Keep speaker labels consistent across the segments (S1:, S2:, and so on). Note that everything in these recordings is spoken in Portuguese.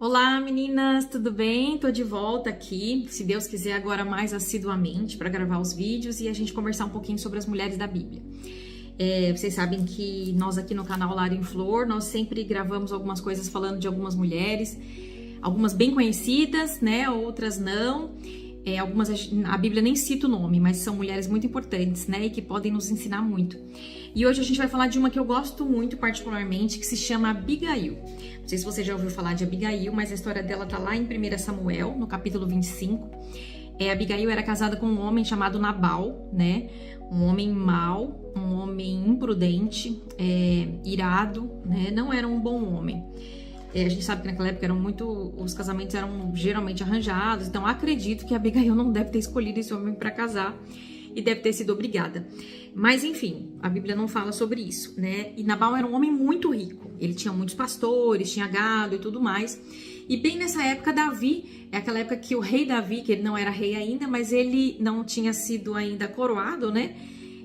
S1: Olá meninas, tudo bem? Tô de volta aqui, se Deus quiser agora mais assiduamente para gravar os vídeos e a gente conversar um pouquinho sobre as mulheres da Bíblia. Vocês sabem que nós aqui no canal Lar em Flor, nós sempre gravamos algumas coisas falando de algumas mulheres, algumas bem conhecidas, né? Outras não. Algumas a Bíblia nem cita o nome, mas são mulheres muito importantes, né? E que podem nos ensinar muito. E hoje a gente vai falar de uma que eu gosto muito particularmente, que se chama Abigail. Não sei se você já ouviu falar de Abigail, mas a história dela tá lá em 1 Samuel, no capítulo 25. Abigail era casada com um homem chamado Nabal, né? Um homem mau, um homem imprudente, irado, né? Não era um bom homem. A gente sabe que naquela época os casamentos eram geralmente arranjados, então acredito que a Abigail não deve ter escolhido esse homem para casar e deve ter sido obrigada. Mas enfim, a Bíblia não fala sobre isso, né? E Nabal era um homem muito rico, ele tinha muitos pastores, tinha gado e tudo mais. E bem nessa época, Davi, é aquela época que o rei Davi, que ele não era rei ainda, mas ele não tinha sido ainda coroado, né?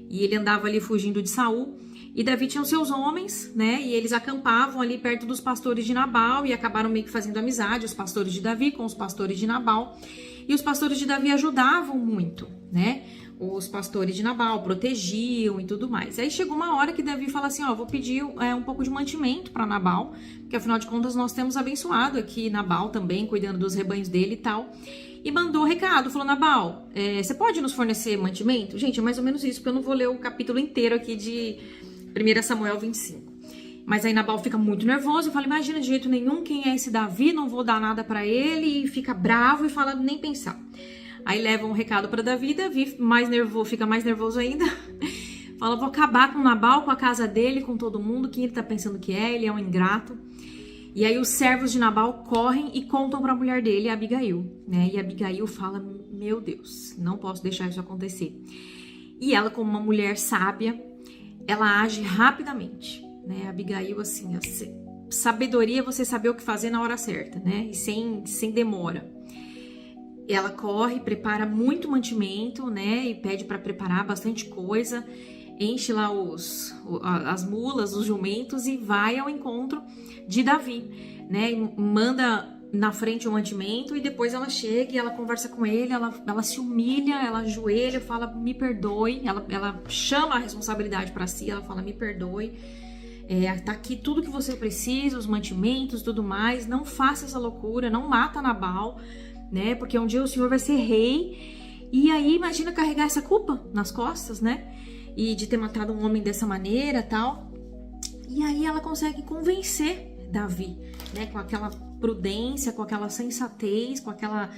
S1: E ele andava ali fugindo de Saul. E Davi tinha os seus homens, né? E eles acampavam ali perto dos pastores de Nabal e acabaram meio que fazendo amizade, os pastores de Davi com os pastores de Nabal. E os pastores de Davi ajudavam muito, né? Os pastores de Nabal protegiam e tudo mais. Aí chegou uma hora que Davi fala assim, ó, vou pedir um pouco de mantimento para Nabal, porque afinal de contas nós temos abençoado aqui Nabal também, cuidando dos rebanhos dele e tal. E mandou o recado, falou, Nabal, você pode nos fornecer mantimento? Gente, é mais ou menos isso, porque eu não vou ler o capítulo inteiro aqui de 1 Samuel 25. Mas aí Nabal fica muito nervoso e fala, imagina, de jeito nenhum, quem é esse Davi? Não vou dar nada pra ele. E fica bravo e fala, nem pensar. Aí leva um recado pra Davi, Davi fica mais nervoso ainda. Fala, vou acabar com Nabal, com a casa dele, com todo mundo. Quem ele tá pensando que ele é um ingrato. E aí os servos de Nabal correm e contam pra mulher dele, Abigail, né? E Abigail fala, meu Deus, não posso deixar isso acontecer. E ela, como uma mulher sábia, ela age rapidamente, né? Abigail, assim, sabedoria é você saber o que fazer na hora certa, né? E sem demora. Ela corre, prepara muito mantimento, né? E pede para preparar bastante coisa, enche lá as mulas, os jumentos e vai ao encontro de Davi, né? E manda na frente o mantimento e depois ela chega e ela conversa com ele, ela se humilha, ela ajoelha, fala, me perdoe, ela chama a responsabilidade para si, ela fala, me perdoe, tá aqui tudo que você precisa, os mantimentos, tudo mais, não faça essa loucura, não mata Nabal, né, porque um dia o Senhor vai ser rei, e aí imagina carregar essa culpa nas costas, né, e de ter matado um homem dessa maneira, tal, e aí ela consegue convencer Davi, né, com aquela prudência, com aquela sensatez, com aquela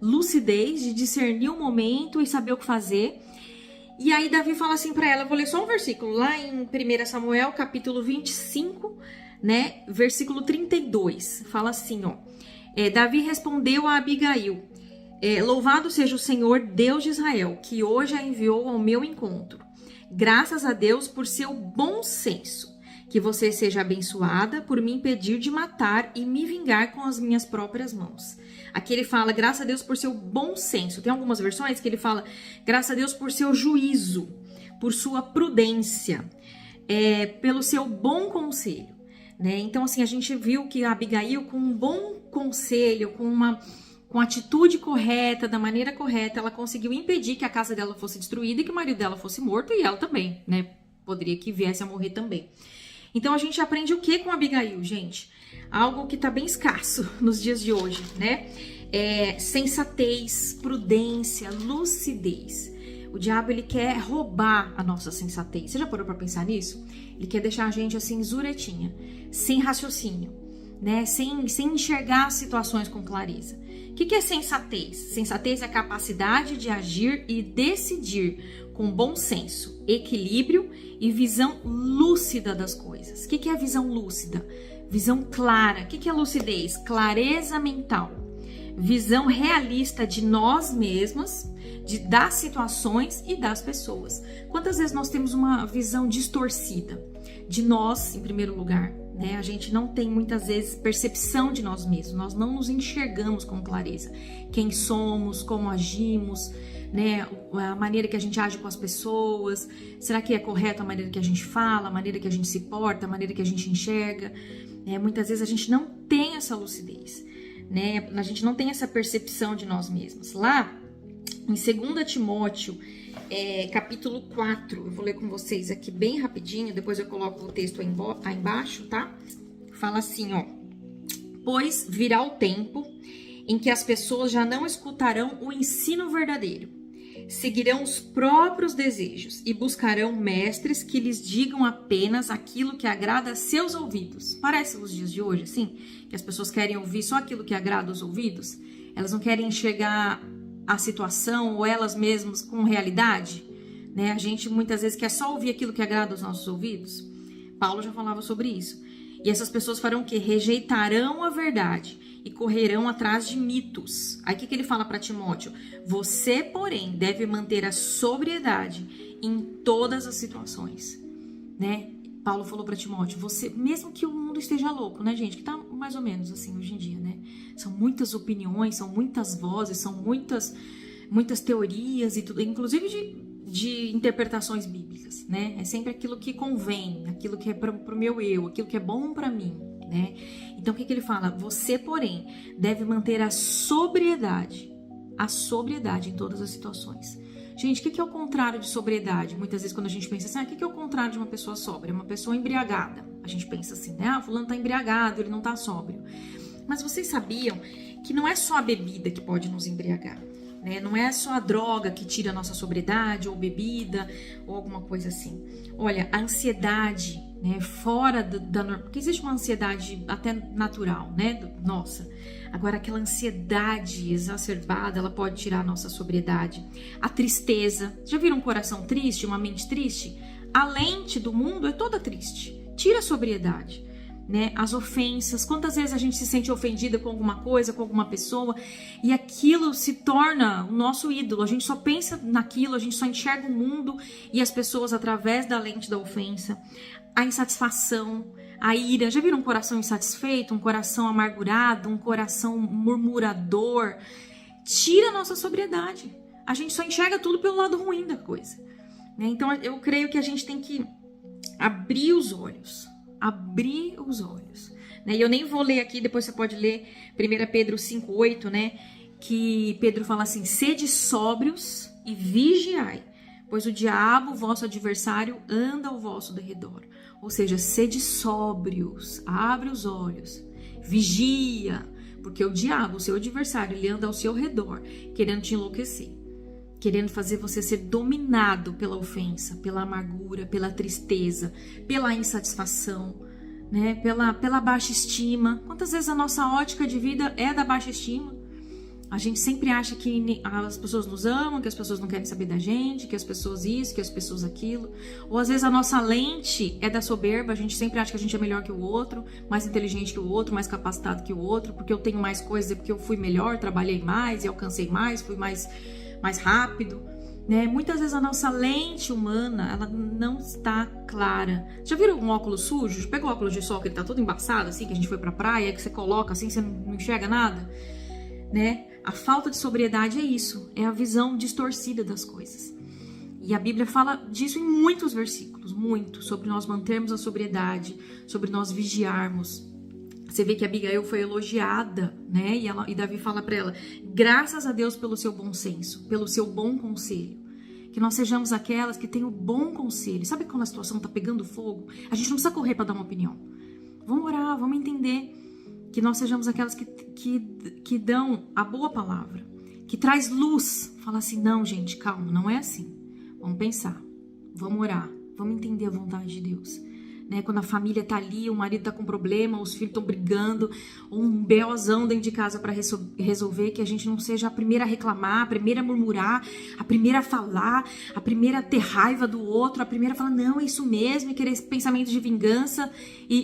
S1: lucidez de discernir o momento e saber o que fazer. E aí Davi fala assim para ela, eu vou ler só um versículo, lá em 1 Samuel, capítulo 25, né, versículo 32, fala assim, ó, Davi respondeu a Abigail, louvado seja o Senhor Deus de Israel, que hoje a enviou ao meu encontro. Graças a Deus por seu bom senso. Que você seja abençoada por me impedir de matar e me vingar com as minhas próprias mãos. Aqui ele fala, graças a Deus por seu bom senso. Tem algumas versões que ele fala, graças a Deus por seu juízo, por sua prudência, pelo seu bom conselho. Né? Então, assim, a gente viu que a Abigail, com um bom conselho, com a atitude correta, da maneira correta, ela conseguiu impedir que a casa dela fosse destruída e que o marido dela fosse morto e ela também, né? Poderia que viesse a morrer também. Então a gente aprende o que com Abigail, gente? Algo que tá bem escasso nos dias de hoje, né? Sensatez, prudência, lucidez. O diabo, ele quer roubar a nossa sensatez. Você já parou pra pensar nisso? Ele quer deixar a gente assim, zuretinha, sem raciocínio, né? Sem enxergar as situações com clareza. O que é sensatez? Sensatez é a capacidade de agir e decidir com bom senso, equilíbrio e visão lúcida das coisas. O que é a visão lúcida? Visão clara. O que é lucidez? Clareza mental. Visão realista de nós mesmas, das situações e das pessoas. Quantas vezes nós temos uma visão distorcida de nós, em primeiro lugar, né? A gente não tem muitas vezes percepção de nós mesmos, nós não nos enxergamos com clareza. Quem somos, como agimos, né? A maneira que a gente age com as pessoas, será que é correto a maneira que a gente fala, a maneira que a gente se porta, a maneira que a gente enxerga? Muitas vezes a gente não tem essa lucidez. né? A gente não tem essa percepção de nós mesmos. Lá, em 2 Timóteo, capítulo 4, eu vou ler com vocês aqui bem rapidinho, depois eu coloco o texto aí embaixo, tá? Fala assim, ó. Pois virá o tempo em que as pessoas já não escutarão o ensino verdadeiro, seguirão os próprios desejos e buscarão mestres que lhes digam apenas aquilo que agrada a seus ouvidos. Parece os dias de hoje, assim, que as pessoas querem ouvir só aquilo que agrada aos ouvidos, elas não querem enxergar a situação ou elas mesmas com realidade, né? A gente muitas vezes quer só ouvir aquilo que agrada aos nossos ouvidos. Paulo já falava sobre isso. E essas pessoas farão o quê? Rejeitarão a verdade e correrão atrás de mitos. Aí o que ele fala para Timóteo? Você, porém, deve manter a sobriedade em todas as situações, né? Paulo falou para Timóteo, você, mesmo que o mundo esteja louco, né, gente? Que tá mais ou menos assim hoje em dia, né? São muitas opiniões, são muitas vozes, são muitas teorias e tudo, inclusive de interpretações bíblicas, né? É sempre aquilo que convém, aquilo que é pro meu eu, aquilo que é bom para mim, né? Então o que ele fala? Você, porém, deve manter a sobriedade em todas as situações. Gente, o que é o contrário de sobriedade? Muitas vezes quando a gente pensa assim, o que é o contrário de uma pessoa sóbria? Uma pessoa embriagada. A gente pensa assim, né? Fulano tá embriagado, ele não tá sóbrio. Mas vocês sabiam que não é só a bebida que pode nos embriagar, né? Não é só a droga que tira a nossa sobriedade, ou bebida, ou alguma coisa assim. Olha, a ansiedade, né? Fora da norma, porque existe uma ansiedade até natural, né? Nossa. Agora, aquela ansiedade exacerbada, ela pode tirar a nossa sobriedade. A tristeza. Já viram um coração triste, uma mente triste? A lente do mundo é toda triste. Tira a sobriedade, né? As ofensas. Quantas vezes a gente se sente ofendida com alguma coisa, com alguma pessoa, e aquilo se torna o nosso ídolo. A gente só pensa naquilo, a gente só enxerga o mundo e as pessoas através da lente da ofensa. A insatisfação, a ira. Já viram um coração insatisfeito, um coração amargurado, um coração murmurador? Tira a nossa sobriedade. A gente só enxerga tudo pelo lado ruim da coisa, né? Então eu creio que a gente tem que abrir os olhos, né? E eu nem vou ler aqui, depois você pode ler 1 Pedro 5,8, né? Que Pedro fala assim, sede sóbrios e vigiai, pois o diabo, vosso adversário, anda ao vosso derredor. Ou seja, sede sóbrios, abre os olhos, vigia, porque o diabo, o seu adversário, ele anda ao seu redor, querendo te enlouquecer, querendo fazer você ser dominado pela ofensa, pela amargura, pela tristeza, pela insatisfação, né? Pela baixa estima. Quantas vezes a nossa ótica de vida é da baixa estima? A gente sempre acha que as pessoas nos amam, que as pessoas não querem saber da gente, que as pessoas isso, que as pessoas aquilo. Ou às vezes a nossa lente é da soberba, a gente sempre acha que a gente é melhor que o outro, mais inteligente que o outro, mais capacitado que o outro, porque eu tenho mais coisas, é porque eu fui melhor, trabalhei mais e alcancei mais, fui mais rápido, né? Muitas vezes a nossa lente humana, ela não está clara. Já viram um óculos sujo? Pega o óculos de sol que ele tá todo embaçado, assim, que a gente foi pra praia, que você coloca assim, você não enxerga nada, né? A falta de sobriedade é isso, é a visão distorcida das coisas. E a Bíblia fala disso em muitos versículos, muito, sobre nós mantermos a sobriedade, sobre nós vigiarmos. Você vê que a Abigail foi elogiada, né? E Davi fala para ela, graças a Deus pelo seu bom senso, pelo seu bom conselho. Que nós sejamos aquelas que têm o bom conselho. Sabe quando a situação tá pegando fogo? A gente não precisa correr para dar uma opinião. Vamos orar, vamos entender. Que nós sejamos aquelas que dão a boa palavra, que traz luz. Fala assim, não, gente, calma, não é assim. Vamos pensar, vamos orar, vamos entender a vontade de Deus. Né? Quando a família tá ali, o marido tá com problema, os filhos estão brigando, um B.O.zão dentro de casa para resolver, que a gente não seja a primeira a reclamar, a primeira a murmurar, a primeira a falar, a primeira a ter raiva do outro, a primeira a falar, não, é isso mesmo, e querer esse pensamento de vingança,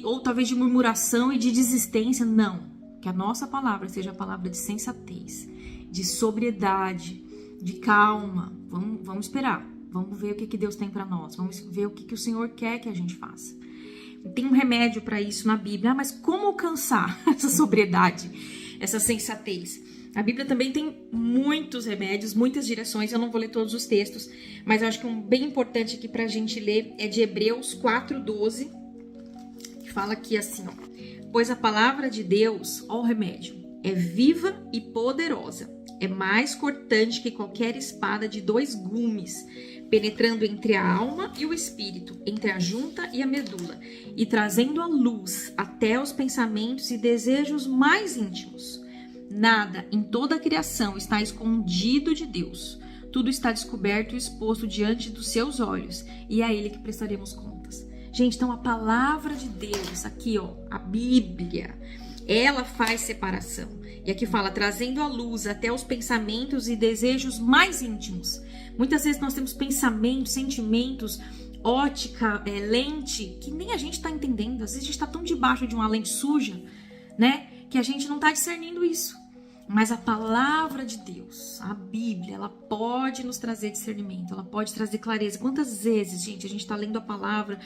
S1: ou talvez de murmuração e de desistência. Não, que a nossa palavra seja a palavra de sensatez, de sobriedade, de calma. Vamos esperar, vamos ver o que Deus tem para nós, vamos ver o que o Senhor quer que a gente faça. Tem um remédio para isso na Bíblia. Mas como alcançar essa sobriedade, essa sensatez? A Bíblia também tem muitos remédios, muitas direções. Eu não vou ler todos os textos, mas eu acho que um bem importante aqui para a gente ler é de Hebreus 4:12, que fala aqui assim, ó, pois a palavra de Deus, ó o remédio, é viva e poderosa. É mais cortante que qualquer espada de 2 gumes, penetrando entre a alma e o espírito, entre a junta e a medula, e trazendo a luz até os pensamentos e desejos mais íntimos. Nada em toda a criação está escondido de Deus. Tudo está descoberto e exposto diante dos seus olhos, e é a Ele que prestaremos contas. Gente, então a palavra de Deus, aqui ó, a Bíblia, ela faz separação. E aqui fala, trazendo a luz até os pensamentos e desejos mais íntimos. Muitas vezes nós temos pensamentos, sentimentos, ótica, lente, que nem a gente está entendendo. Às vezes a gente está tão debaixo de uma lente suja, né, que a gente não está discernindo isso. Mas a palavra de Deus, a Bíblia, ela pode nos trazer discernimento, ela pode trazer clareza. Quantas vezes, gente, a gente está lendo a palavra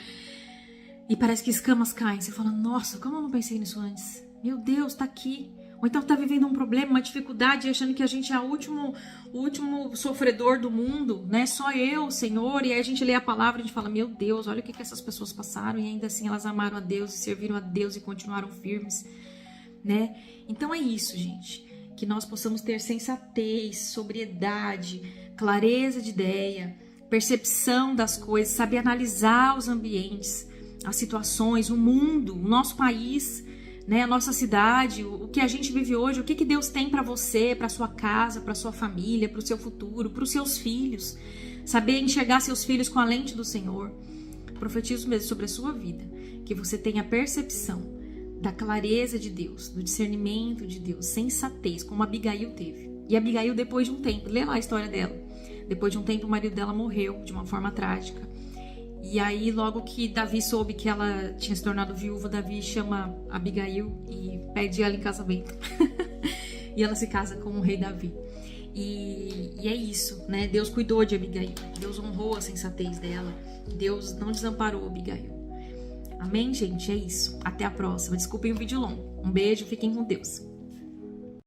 S1: e parece que escamas caem. Você fala, nossa, como eu não pensei nisso antes? Meu Deus, tá aqui. Ou então tá vivendo um problema, uma dificuldade, achando que a gente é o último sofredor do mundo, né? Só eu, Senhor. E aí a gente lê a palavra e a gente fala, meu Deus, olha o que essas pessoas passaram. E ainda assim elas amaram a Deus e serviram a Deus e continuaram firmes, né? Então é isso, gente. Que nós possamos ter sensatez, sobriedade, clareza de ideia, percepção das coisas, saber analisar os ambientes, as situações, o mundo, o nosso país, né, a nossa cidade, o que a gente vive hoje, o que Deus tem para você, para sua casa, para sua família, para o seu futuro, para os seus filhos. Saber enxergar seus filhos com a lente do Senhor. Profetizo mesmo sobre a sua vida, que você tenha percepção da clareza de Deus, do discernimento de Deus, sensatez, como Abigail teve. E Abigail, depois de um tempo, lê lá a história dela, depois de um tempo o marido dela morreu de uma forma trágica. E aí, logo que Davi soube que ela tinha se tornado viúva, Davi chama Abigail e pede ela em casamento. E ela se casa com o rei Davi. E é isso, né? Deus cuidou de Abigail. Deus honrou a sensatez dela. Deus não desamparou Abigail. Amém, gente? É isso. Até a próxima. Desculpem o vídeo longo. Um beijo, fiquem com Deus.